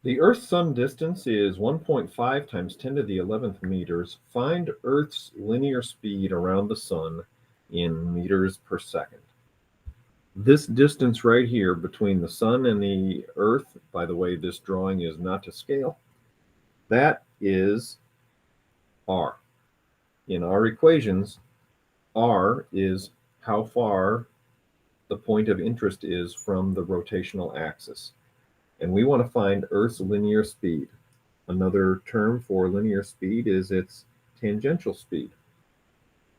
The Earth-Sun distance is 1.5 times 10 to the 11th meters. Find Earth's linear speed around the Sun in meters per second. This distance right here between the Sun and the Earth, by the way, this drawing is not to scale, that is r. In our equations, r is how far the point of interest is from the rotational axis. And we want to find Earth's linear speed. Another term for linear speed is its tangential speed.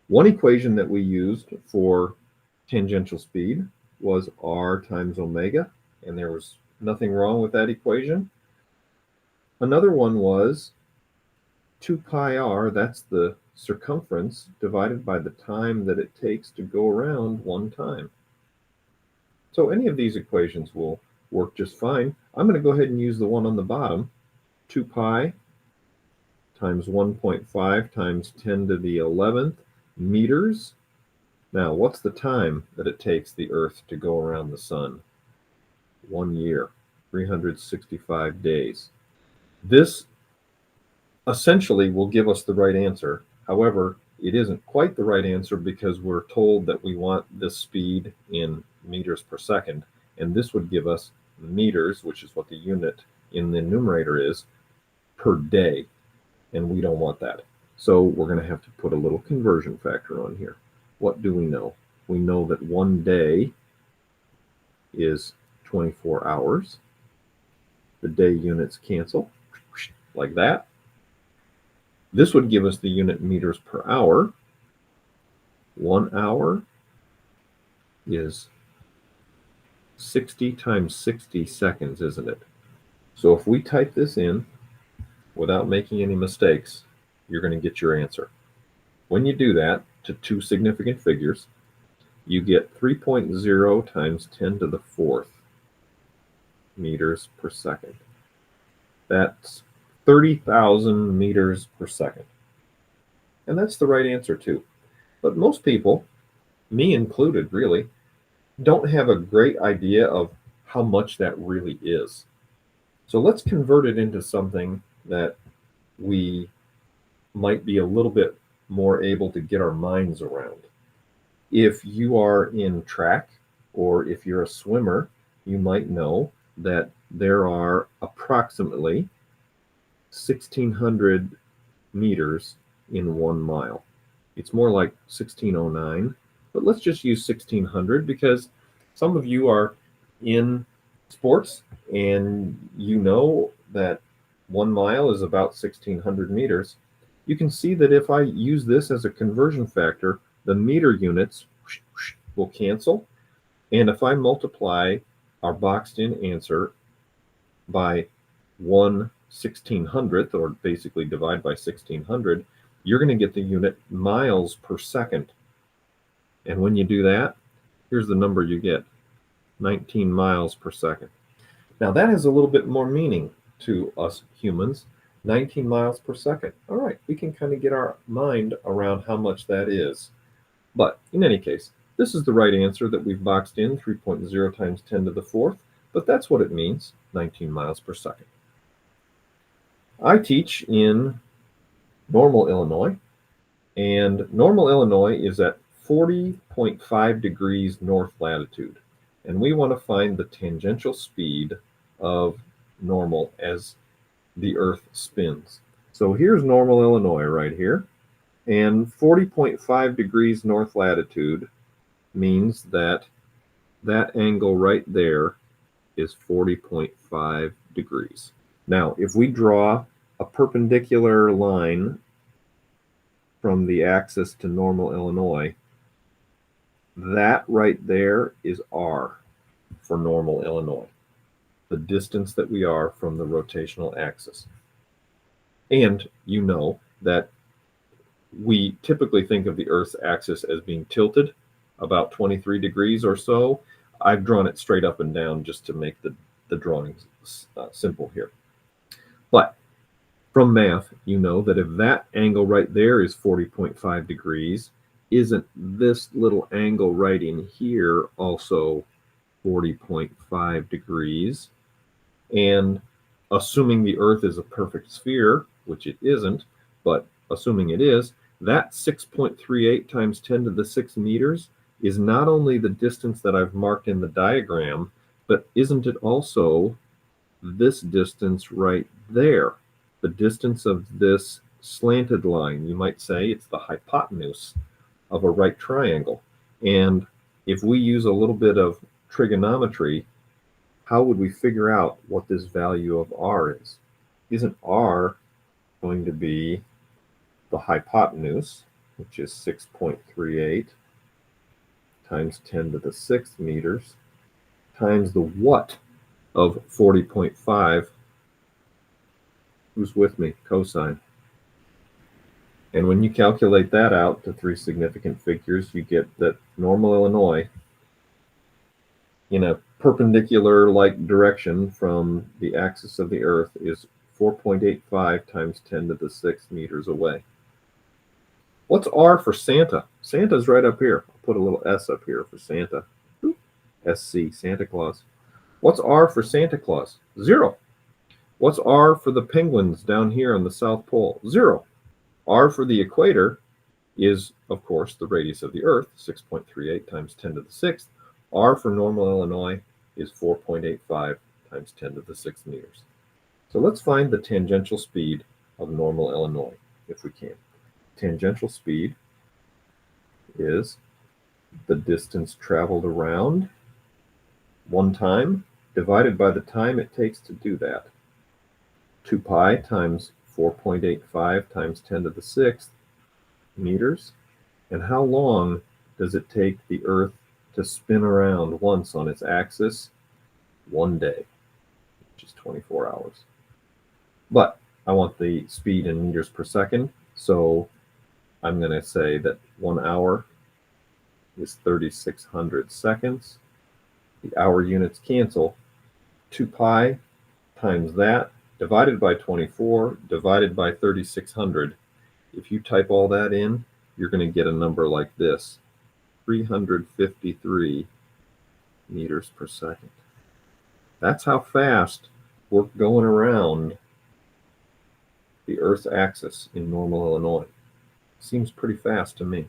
One equation that we used for tangential speed was r times omega, and there was nothing wrong with that equation. Another one was 2 pi r, that's the circumference, divided by the time that it takes to go around one time. So any of these equations will work just fine. I'm going to go ahead and use the one on the bottom, 2 pi times 1.5 times 10 to the 11th meters. Now, what's the time that it takes the Earth to go around the Sun? 1 year, 365 days. This essentially will give us the right answer. However, it isn't quite the right answer because we're told that we want this speed in meters per second, and this would give us meters, which is what the unit in the numerator is, per day, and we don't want that. So we're going to have to put a little conversion factor on here. What do we know? We know that 1 day is 24 hours. The day units cancel, like that. This would give us the unit meters per hour. 1 hour is 60 times 60 seconds, isn't it? So if we type this in without making any mistakes, you're going to get your answer. When you do that to two significant figures, you get 3.0 times 10 to the 4th meters per second. That's 30,000 meters per second. And that's the right answer too. But most people, me included really, don't have a great idea of how much that really is. So let's convert it into something that we might be a little bit more able to get our minds around. If you are in track or if you're a swimmer, you might know that there are approximately 1,600 meters in 1 mile. It's more like 1609, but let's just use 1,600 because some of you are in sports and you know that 1 mile is about 1,600 meters. You can see that if I use this as a conversion factor, the meter units will cancel. And if I multiply our boxed in answer by 1/1600th, or basically divide by 1,600, you're going to get the unit miles per second. And when you do that, here's the number you get, 19 miles per second. Now that has a little bit more meaning to us humans, 19 miles per second. All right, we can kind of get our mind around how much that is. But in any case, this is the right answer that we've boxed in, 3.0 times 10 to the 4th, but that's what it means, 19 miles per second. I teach in Normal, Illinois, and Normal, Illinois is at 40.5 degrees north latitude, and we want to find the tangential speed of normal as the Earth spins. So here's Normal, Illinois right here, and 40.5 degrees north latitude means that that angle right there is 40.5 degrees. Now, if we draw a perpendicular line from the axis to Normal, Illinois, that right there is r for Normal, Illinois, the distance that we are from the rotational axis. And you know that we typically think of the Earth's axis as being tilted about 23 degrees or so. I've drawn it straight up and down just to make the drawing simple here. But from math, you know that if that angle right there is 40.5 degrees, isn't this little angle right in here also 40.5 degrees? And assuming the Earth is a perfect sphere, which it isn't, but assuming it is, that 6.38 times 10 to the 6 meters is not only the distance that I've marked in the diagram, but isn't it also this distance right there? The distance of this slanted line. You might say it's the hypotenuse of a right triangle. And if we use a little bit of trigonometry, how would we figure out what this value of r is? Isn't r going to be the hypotenuse, which is 6.38 times 10 to the 6th meters, times the what of 40.5? Who's with me? Cosine. And when you calculate that out to three significant figures, you get that normal Illinois, in a perpendicular like direction from the axis of the Earth, is 4.85 times 10 to the 6 meters away. What's R for Santa? Santa's right up here. I'll put a little S up here for Santa. SC, Santa Claus. What's R for Santa Claus? 0. What's R for the penguins down here on the South Pole? 0. R for the equator is, of course, the radius of the Earth, 6.38 times 10 to the 6th. R for normal Illinois is 4.85 times 10 to the 6th meters. So let's find the tangential speed of normal Illinois, if we can. Tangential speed is the distance traveled around one time divided by the time it takes to do that. 2 pi times 4.85 times 10 to the 6th meters. And how long does it take the Earth to spin around once on its axis? 1 day, which is 24 hours. But I want the speed in meters per second, so I'm going to say that 1 hour is 3,600 seconds. The hour units cancel. 2 pi times that divided by 24 divided by 3,600. If you type all that in, you're going to get a number like this: 353 meters per second. That's how fast we're going around the Earth's axis in normal Illinois. Seems pretty fast to me.